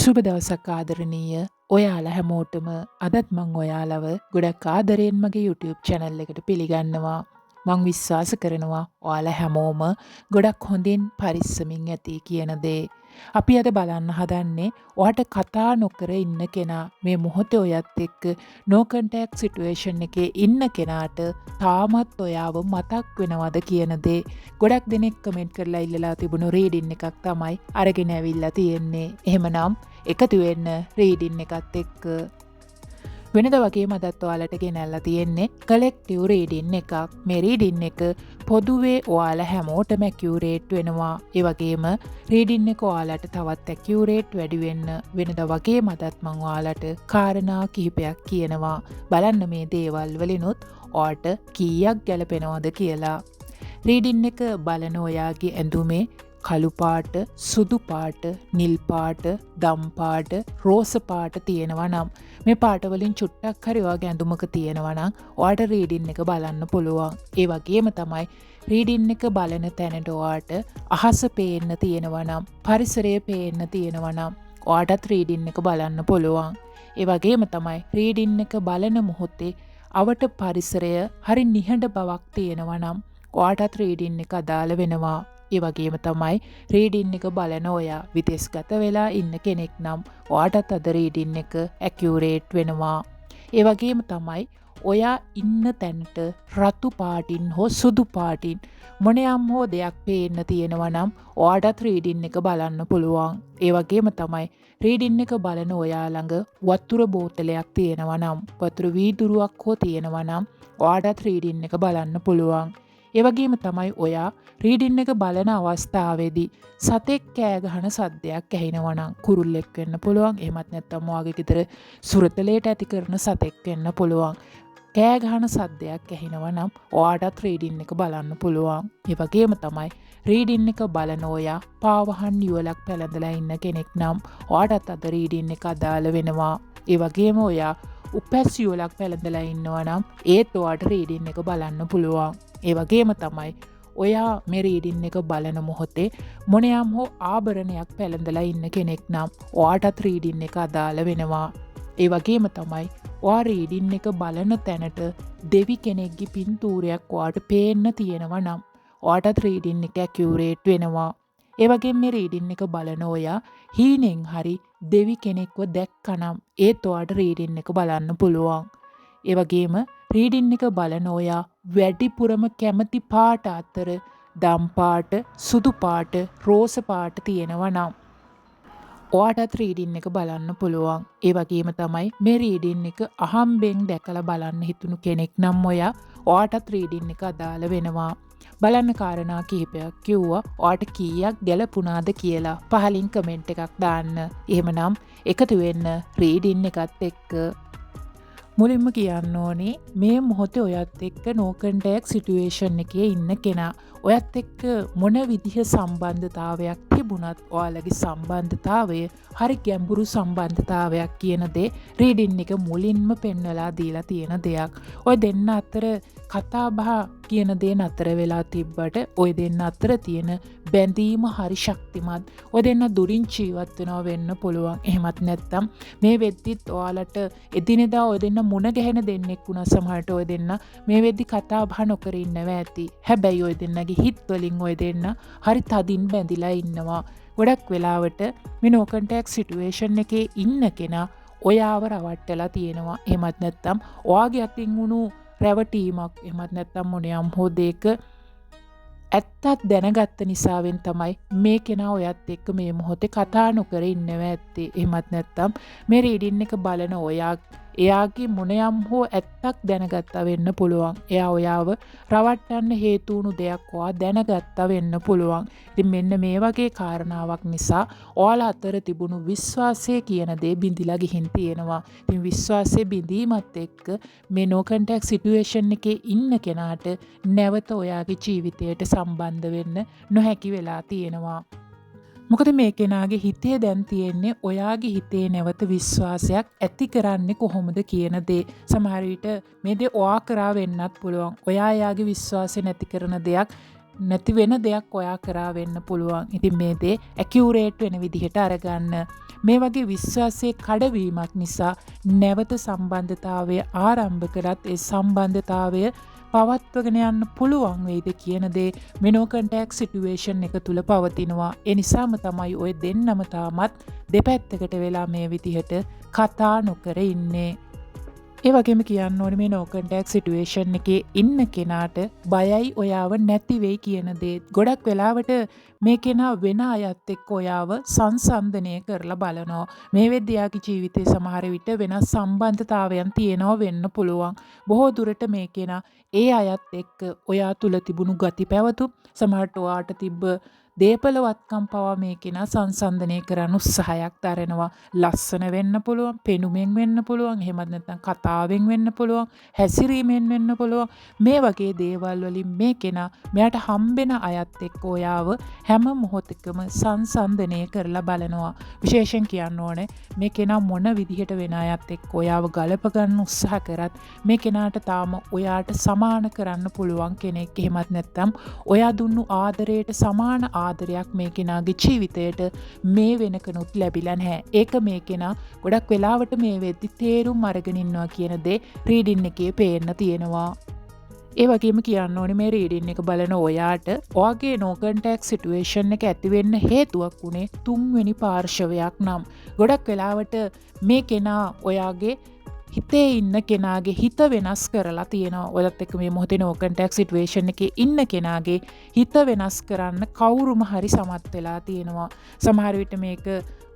සුබ දවසක් ආදරණීය ඔයාලා හැමෝටම අදත් මං ඔයාලව ගොඩක් ආදරයෙන් මගේ YouTube channel එකට පිළිගන්නවා. මං විශ්වාස කරනවා ඔයාලා හැමෝම ගොඩක් හොඳින් පරිස්සමින් ඇති කියන දේ. අපි අද බලන්න හදන්නේ ඔයාට කතා නොකර ඉන්න කෙනා මේ මොහොතේ ඔයත් එක්ක no contact situation එකේ ඉන්න කෙනාට තාමත් ඔයාව මතක් වෙනවද කියන දේ. ගොඩක් දෙනෙක් කමෙන්ට් කරලා ඉල්ලලා තිබුණු රීඩින් එකක් තමයි අරගෙන ඇවිල්ලා තියෙන්නේ. එහෙමනම් එකතු වෙන්න රීඩින් එකත් එක්ක. වෙනද වගේ මදත් ඔයාලට ගෙනල්ලා තියෙන්නේ කලෙක්ටිව් රීඩින් එකක්. මේ රීඩින් එක පොදුවේ ඔයාලා හැමෝටම ඇකියුරේට් වෙනවා. ඒ වගේම රීඩින් එක ඔයාලට තවත් ඇකියුරේට් වැඩි වෙන්න වෙනද වගේ මදත් මං ඔයාලට කාරණා කිහිපයක් කියනවා. බලන්න මේ දේවල් වලිනුත් ඔයාට කීයක් ගැලපෙනවද කියලා. රීඩින් එක බලන ඔයාගේ ඇඳුමේ කළු පාට, සුදු පාට, නිල් පාට, දම් පාට, රෝස පාට තියෙනවා නම් මේ පාට වලින් චුට්ටක් හරි ඔයාගේ ඇඳුමක තියෙනවා නම් ඔයාට රීඩින් එක බලන්න පුළුවන්. ඒ වගේම තමයි රීඩින් එක බලන තැනට ඔයාට අහස පේන්න තියෙනවා නම්, පරිසරය පේන්න තියෙනවා නම් ඔයාටත් රීඩින් එක බලන්න පුළුවන්. ඒ වගේම තමයි රීඩින් එක බලන මොහොතේ අවට පරිසරය හරි නිහඬ බවක් තියෙනවා නම් ඔයාටත් රීඩින් එක අදාළ වෙනවා. ඒ වගේම තමයි රීඩින් එක බලන ඔයා විදේශගත වෙලා ඉන්න කෙනෙක් නම් ඔයාටත් අද රීඩින් එක ඇකියුරේට් වෙනවා. ඒ වගේම තමයි ඔයා ඉන්න තැනට රතු පාටින් හෝ සුදු පාටින් මොනියම් හෝ දෙයක් පේන්න තියෙනවා නම් ඔයාටත් රීඩින් එක බලන්න පුළුවන්. ඒ වගේම තමයි රීඩින් එක බලන ඔයා ළඟ වතුර බෝතලයක් තියෙනවා නම්, වතුර වීදුරුවක් හෝ තියෙනවා නම් ඔයාටත් රීඩින් එක බලන්න පුළුවන්. ඒ වගේම තමයි ඔයා රීඩින් එක බලන අවස්ථාවේදී සතෙක් කෑ ගහන සද්දයක් ඇහෙනවා නම් කුරුල්ලෙක් වෙන්න පුළුවන්. එහෙමත් නැත්නම් ඔයාගේ ගෙදර සුරතලයට ඇති කරන සතෙක් වෙන්න පුළුවන්. කෑ ගහන සද්දයක් ඇහෙනවා නම් ඔයාටත් රීඩින් එක බලන්න පුළුවන්. ඒ වගේම තමයි රීඩින් එක බලන ඔයා පාවහන් යුවලක් පැලඳලා ඉන්න කෙනෙක් නම් ඔයාටත් අද රීඩින් එක අදාළ වෙනවා. ඒ වගේම ඔයා උපැස් යුවලක් පැලඳලා ඉන්නවා නම් ඒත් ඔයාට රීඩින් එක බලන්න පුළුවන්. ඒ වගේම තමයි ඔයා මේ රීඩින් එක බලන මොහොතේ මොනියම් හෝ ආභරණයක් පැලඳලා ඉන්න කෙනෙක් නම් ඔයාටත් රීඩින් එක අදාළ වෙනවා. ඒ වගේම තමයි ඔයා රීඩින් එක බලන තැනට දෙවි කෙනෙක්ගේ පින්තූරයක් ඔයාට පේන්න තියෙනවා නම් ඔයාටත් රීඩින් එක ඇකියුරේට් වෙනවා. ඒ වගේම මේ රීඩින් එක බලන ඔයා හීනෙන් හරි දෙවි කෙනෙක්ව දැක්කනම් ඒත් ඔයාට රීඩින් එක බලන්න පුළුවන්. ඒ වගේම රීඩින් එක බලන ඔයා වැඩිපුරම කැමති පාට අතර දම් පාට, සුදු පාට, රෝස පාට තියෙනවා නම් ඔයාටත් රීඩින් එක බලන්න පුළුවන්. ඒ වගේම තමයි මේ රීඩින් එක අහම්බෙන් දැකලා බලන්න හිතුණු කෙනෙක් නම් ඔයාටත් රීඩින් එක අදාළ වෙනවා. බලන්න කාරණා කිහිපයක් කිව්වා. ඔයාට කීයක් ගැලපුණාද කියලා පහලින් කමෙන්ට් එකක් දාන්න. එහෙමනම් එකතු වෙන්න රීඩින් එකත් එක්ක. මුලින්ම කියන්න ඕනේ මේ මොහොතේ ඔයත් එක්ක no contact situation එකේ ඉන්න කෙනා ඔයත් එක්ක මොන විදිහ සම්බන්ධතාවයක් තිබුණත් ඔයාලගේ සම්බන්ධතාවය හරි ගැඹුරු සම්බන්ධතාවයක් කියන දේ රීඩින් එක මුලින්ම පෙන්වලා දීලා තියෙන දෙයක්. ඔය දෙන්න අතර කතා බහ කියන දේ නතර වෙලා තිබ්බට ඔය දෙන්න අතර තියෙන බැඳීම හරි ශක්තිමත්. ඔය දෙන්න දුරින් ජීවත් වෙනවා වෙන්න පුළුවන්. එහෙමත් නැත්නම් මේ වෙද්දිත් ඔයාලට එදිනෙදා ඔය දෙන්න මුණ ගැහෙන දෙන්නෙක් වුණා. සමහරට ඔය දෙන්න මේ වෙද්දි කතා බහ නොකර ඉන්නවා ඇති. හැබැයි ඔය දෙන්නගේ හිත් වලින් ඔය දෙන්න හරි තදින් බැඳිලා ඉන්නවා. ගොඩක් වෙලාවට මේ no contact situation එකේ ඉන්න කෙනා ඔයාව රවට්ටලා තියෙනවා. එහෙමත් නැත්නම් ඔයාගේ අතින් වුණු රැවටීමක් එහෙමත් නැත්නම් මොනියම් හෝ දෙයක ඇත්තක් දැනගත්ත නිසාවෙන් තමයි මේ කෙනා ඔයත් එක්ක මේ මොහොතේ කතා නොකර ඉන්නවා ඇත්තේ. එහෙමත් නැත්නම් මේ රීඩින් එක බලන එයාගේ මොනියම් හෝ ඇත්තක් දැනගත්තා වෙන්න පුළුවන්. එයා ඔයාව රවට්ටන්න හේතු වුණු දෙයක් ඔයා දැනගත්තා වෙන්න පුළුවන්. ඉතින් මෙන්න මේ වගේ කාරණාවක් නිසා ඔයාලා අතර තිබුණු විශ්වාසය කියන දේ බිඳිලා ගිහින් තියෙනවා. ඉතින් විශ්වාසය බිඳීමත් එක්ක මේ no contact situation එකේ ඉන්න කෙනාට නැවත ඔයාගේ ජීවිතයට සම්බන්ධ වෙන්න නොහැකි වෙලා තියෙනවා. මොකද මේ කෙනාගේ හිතේ දැන් තියෙන්නේ ඔයාගේ හිතේ නැවත විශ්වාසයක් ඇති කරන්නේ කොහොමද කියන දේ. සමහර විට මේ දේ ඔයා කරා වෙන්නත් පුළුවන්. ඔයා එයාගේ විශ්වාසය නැති කරන දෙයක් නැති වෙන දෙයක් ඔයා කරා වෙන්න පුළුවන්. ඉතින් මේ දේ ඇකියුරේට් වෙන විදිහට අරගන්න. මේ වගේ විශ්වාසයේ කඩවීමක් නිසා නැවත සම්බන්ධතාවය ආරම්භ කරත් ඒ සම්බන්ධතාවය පවත්වගෙන යන්න පුළුවන් වෙයිද කියන දේ මෙනෝ කන්ටැක්ට් සිටුේෂන් එක තුල පවතිනවා. ඒ නිසාම තමයි ඔය දෙන්නම තාමත් දෙපැත්තකට වෙලා මේ විදිහට කතා නොකර ඉන්නේ. ඒ වගේම කියන්න ඕනේ මේ නෝ කන්ටැක්ට් සිටුේෂන් එකේ ඉන්න කෙනාට බයයි ඔයාව නැති වෙයි කියන දේ. ගොඩක් වෙලාවට මේ කෙනා වෙන අයත් එක්ක ඔයාව සංසන්දනය කරලා බලනවා. මේ වෙද්දී යාගේ ජීවිතේ සමහර විට වෙනස් සම්බන්ධතාවයන් තියෙනවා වෙන්න පුළුවන්. බොහෝ දුරට මේ කෙනා ඒ අයත් එක්ක ඔයා තුල තිබුණු ගති පැවතුම් සමහරට ඔයාට තිබ්බ දේපලවත්කම් පවා මේ කෙනා සංසන්දනය කරන්න උත්සාහයක් දරනවා. ලස්සන වෙන්න පුළුවන්, පෙනුමෙන් වෙන්න පුළුවන්, එහෙමත් නැත්නම් කතාවෙන් වෙන්න පුළුවන්, හැසිරීමෙන් වෙන්න පුළුවන්. මේ වගේ දේවල් වලින් මේ කෙනා මෙයාට හම්බෙන අයත් එක්ක ඔයාව හැම මොහොතකම සංසන්දනය කරලා බලනවා. විශේෂයෙන් කියන්න ඕනේ මේ කෙනා මොන විදිහට වෙන අයත් එක්ක ඔයාව ගලප ගන්න උත්සාහ කරත් මේ කෙනාට තාම ඔයාට සමාන කරන්න පුළුවන් කෙනෙක්. එහෙමත් නැත්නම් ඔයා දුන්නු ආදරයට සමාන ආදරයක් මේ කෙනාගේ ජීවිතයට මේ වෙනකනුත් ලැබිලා නැහැ. ඒක මේ කෙනා ගොඩක් වෙලාවට මේ වෙද්දි තේරුම් අරගෙන ඉන්නවා කියන දේ රීඩින් එකේ පේන්න තියෙනවා. ඒ වගේම කියන්න ඕනේ මේ රීඩින් එක බලන ඔයාට ඔයාගේ නෝ කන්ටැක්ට් සිටුේෂන් එක ඇති වෙන්න හේතුවක් උනේ තුන්වෙනි පාර්ශවයක් නම්. ගොඩක් වෙලාවට මේ කෙනා ඔයාගේ හිතේ ඉන්න කෙනාගේ හිත වෙනස් කරලා තියෙනවා. ඔයත් එක්ක මේ මොහොතේ නෝ කන්ටැක්ට් සිටුේෂන් එකේ ඉන්න කෙනාගේ හිත වෙනස් කරන්න කවුරුම හරි සමත් වෙලා තියෙනවා. සමහර විට මේක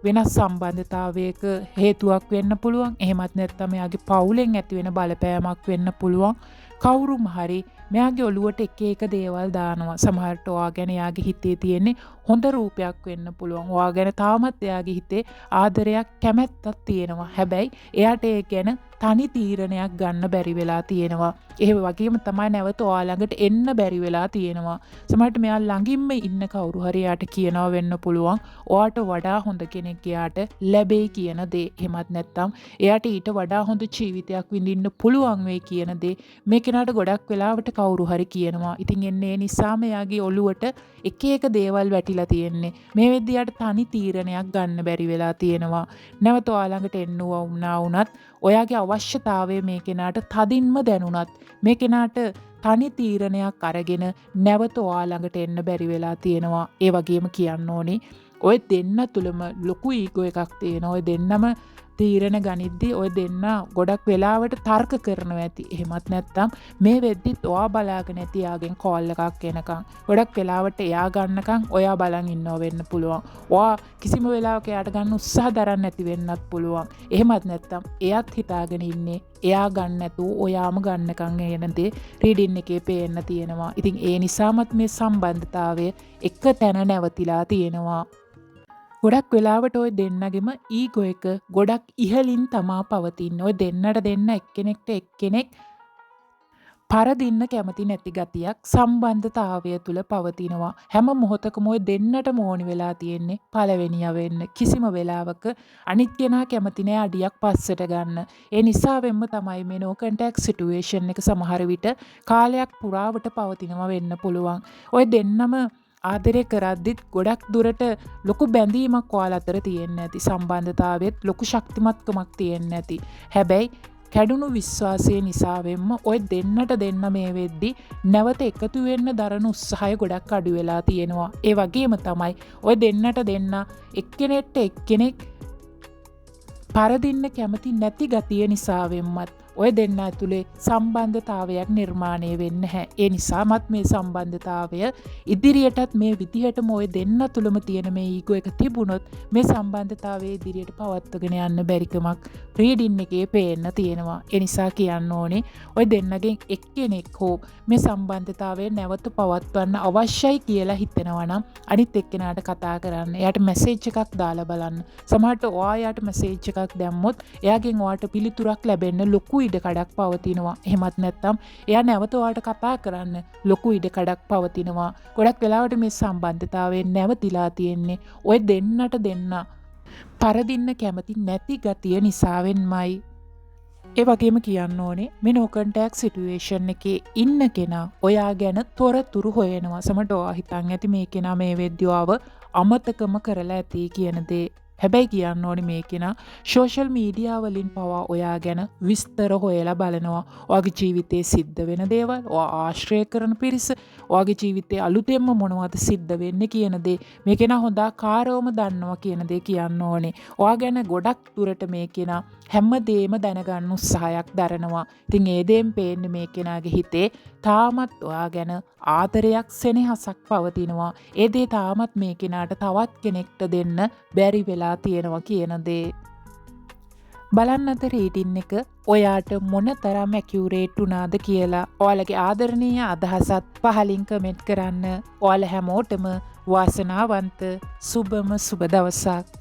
වෙනස් සම්බන්ධතාවයක හේතුවක් වෙන්න පුළුවන්. එහෙමත් නැත්නම් එයාගේ පවුලෙන් ඇති වෙන බලපෑමක් වෙන්න පුළුවන්. කවුරුම හරි මෙයාගේ ඔළුවට එක එක දේවල් දානවා. සමහරට ඔයා ගැන එයාගේ හිතේ තියෙන්නේ හොඳ රූපයක් වෙන්න පුළුවන්. ඔයා ගැන තාමත් එයාගේ හිතේ ආදරයක් කැමැත්තක් තියෙනවා. හැබැයි එයාට ඒ ගැන තනි තීරණයක් ගන්න බැරි වෙලා තියෙනවා. ඒ වගේම තමයි නැවත ඔයා ළඟට එන්න බැරි වෙලා තියෙනවා. සමහරට මෙයා ළඟින්ම ඉන්න කවුරු හරි එයාට කියනවා වෙන්න පුළුවන් ඔයාට වඩා හොඳ කෙනෙක් එයාට ලැබෙයි කියන දේ. එහෙමත් නැත්නම් එයාට ඊට වඩා හොඳ ජීවිතයක් විඳින්න පුළුවන් වෙයි කියන දේ මේ කෙනාට ගොඩක් වෙලාවට කවුරු හරි කියනවා. ඉතින් එන්නේ ඒ නිසාම එයාගේ ඔළුවට එක එක දේවල් වැටිලා තියෙන්නේ. මේ වෙද්දී එයාට තනි තීරණයක් ගන්න බැරි වෙලා තියෙනවා. නැවත ඔයා ළඟට එන්න වුණත් ඔයාගේ අවශ්‍යතාවය මේ කෙනාට තදින්ම දැනුණත් මේ කෙනාට තනි තීරණයක් අරගෙන නැවත ඔයා ළඟට එන්න බැරි වෙලා තියෙනවා. ඒ වගේම කියන්න ඕනේ ඔය දෙන්න තුලම ලොකු ඊගෝ එකක් තියෙනවා. ඔය දෙන්නම තීරණ ගනිද්දී ඔය දෙන්න ගොඩක් වෙලාවට තර්ක කරනවා ඇති. එහෙමත් නැත්නම් මේ වෙද්දිත් ඔයා බලාගෙන ඇති යාගෙන් කෝල් එකක් එනකන්. ගොඩක් වෙලාවට එයා ගන්නකන් ඔයා බලන් ඉන්නව වෙන්න පුළුවන්. ඔයා කිසිම වෙලාවක එයාට ගන්න උත්සාහ දරන්න නැති වෙන්නත් පුළුවන්. එහෙමත් නැත්නම් එයාත් හිතාගෙන ඉන්නේ එයා ගන්න නැතුව ඔයාම ගන්නකන් එන දේ රීඩින් එකේ පේන්න තියෙනවා. ඉතින් ඒ නිසාමත් මේ සම්බන්ධතාවය එක තැන නැවතිලා තියෙනවා. ගොඩක් වෙලාවට ඔය දෙන්නගෙම ඊගෝ එක ගොඩක් ඉහලින් තමා පවතින්නේ. ඔය දෙන්නට දෙන්න එක්කෙනෙක්ට එක්කෙනෙක් පරදින්න කැමති නැති ගතියක් සම්බන්ධතාවය තුල පවතිනවා. හැම මොහොතකම ඔය දෙන්නටම ඕනි වෙලා තියෙන්නේ පළවෙනියා වෙන්න. කිසිම වෙලාවක අනිත් කෙනා කැමති නෑ අඩියක් පස්සට ගන්න. ඒ නිසාවෙන්ම තමයි මේ නෝ කන්ටැක්ට් සිටුේෂන් එක සමහර විට කාලයක් පුරාවට පවතිනවා වෙන්න පුළුවන්. ඔය දෙන්නම ආදරය කරද්දිත් ගොඩක් දුරට ලොකු බැඳීමක් ඔයාලා අතර තියෙන්නේ නැති. සම්බන්ධතාවෙත් ලොකු ශක්තිමත්කමක් තියෙන්නේ නැති. හැබැයි කැඩුණු විශ්වාසය නිසාවෙන්ම ඔය දෙන්නට දෙන්න මේ වෙද්දි නැවත එකතු වෙන්න දරන උත්සාහය ගොඩක් අඩු වෙලා තියෙනවා. ඒ වගේම තමයි ඔය දෙන්නට දෙන්න එක්කෙනෙක්ට එක්කෙනෙක් පරදින්න කැමති නැති ගතිය නිසාවෙන්මත් ඔය දෙන්න ඇතුලේ සම්බන්ධතාවයක් නිර්මාණය වෙන්නේ නැහැ. ඒ නිසාමත් මේ සම්බන්ධතාවය ඉදිරියටත් මේ විදිහටම ඔය දෙන්න තුලම තියෙන මේ ඊගෝ එක තිබුණොත් මේ සම්බන්ධතාවය ඉදිරියට පවත්වාගෙන යන්න බැරිකමක් රීඩින් එකේ පේන්න තියෙනවා. ඒ නිසා කියන්න ඕනේ ඔය දෙන්නගෙන් එක්කෙනෙක් හෝ මේ සම්බන්ධතාවය නැවත පවත්වන්න අවශ්‍යයි කියලා හිතෙනවා නම් අනිත් එක්කෙනාට කතා කරන්න. එයාට මැසේජ් එකක් දාලා බලන්න. සමහරට ඔයාට මැසේජ් එකක් දැම්මොත් එයාගෙන් ඔයාට පිළිතුරක් ලැබෙන්න ලොකු ඉඩකඩක් පවතිනවා. එහෙමත් නැත්නම් එයා නැවත ඔයාලට කතා කරන්න ලොකු ඉඩකඩක් පවතිනවා. ගොඩක් වෙලාවට මේ සම්බන්ධතාවයෙන් නැවතිලා තියෙන්නේ ඔය දෙන්නට දෙන්න පරදින්න කැමති නැති ගතිය නිසාවෙන්මයි. ඒ වගේම කියන්න ඕනේ මේ නෝ කන්ටැක්ට් සිටුේෂන් එකේ ඉන්න කෙනා ඔයා ගැන තොරතුරු හොයනවා. සමහරට ඔයා හිතන් ඇති මේ කෙනා මේ වෙද්දියාව අමතකම කරලා ඇති කියන දේ. හැබැයි කියන්න ඕනි මේ කෙනා සෝෂල් මීඩියා වලින් පවා ඔයා ගැන විස්තර හොයලා බලනවා. ඔයාගේ ජීවිතේ සිද්ධ වෙන දේවල්, ඔයා ආශ්‍රය කරන පිරිස, ඔයාගේ ජීවිතේ අලුතෙන්ම මොනවද සිද්ධ වෙන්නේ කියන දේ මේ කෙනා හොඳාකාරවම දන්නවා කියන දේ කියන්න ඕනේ. ඔයා ගැන ගොඩක් දුරට මේ කෙනා හැමදේම දැනගන්න උත්සාහයක් දරනවා. ඉතින් ඒ දේෙන් පේන්නේ මේ කෙනාගේ හිතේ තාමත් ඔයා ගැන ආදරයක් සෙනෙහසක් පවතිනවා. ඒ දේ තාමත් මේ කෙනාට තවත් කෙනෙක්ට දෙන්න බැරි වෙලා තියෙනවා කියන දේ. බලන්නත රීඩින් එක ඔයාට මොනතරම් ඇකියුරේට් වුණාද කියලා ඔයාලගේ ආදරණීය අදහසත් පහලින් කමෙන්ට් කරන්න. ඔයාලා හැමෝටම වාසනාවන්ත සුබම සුබ දවසක්.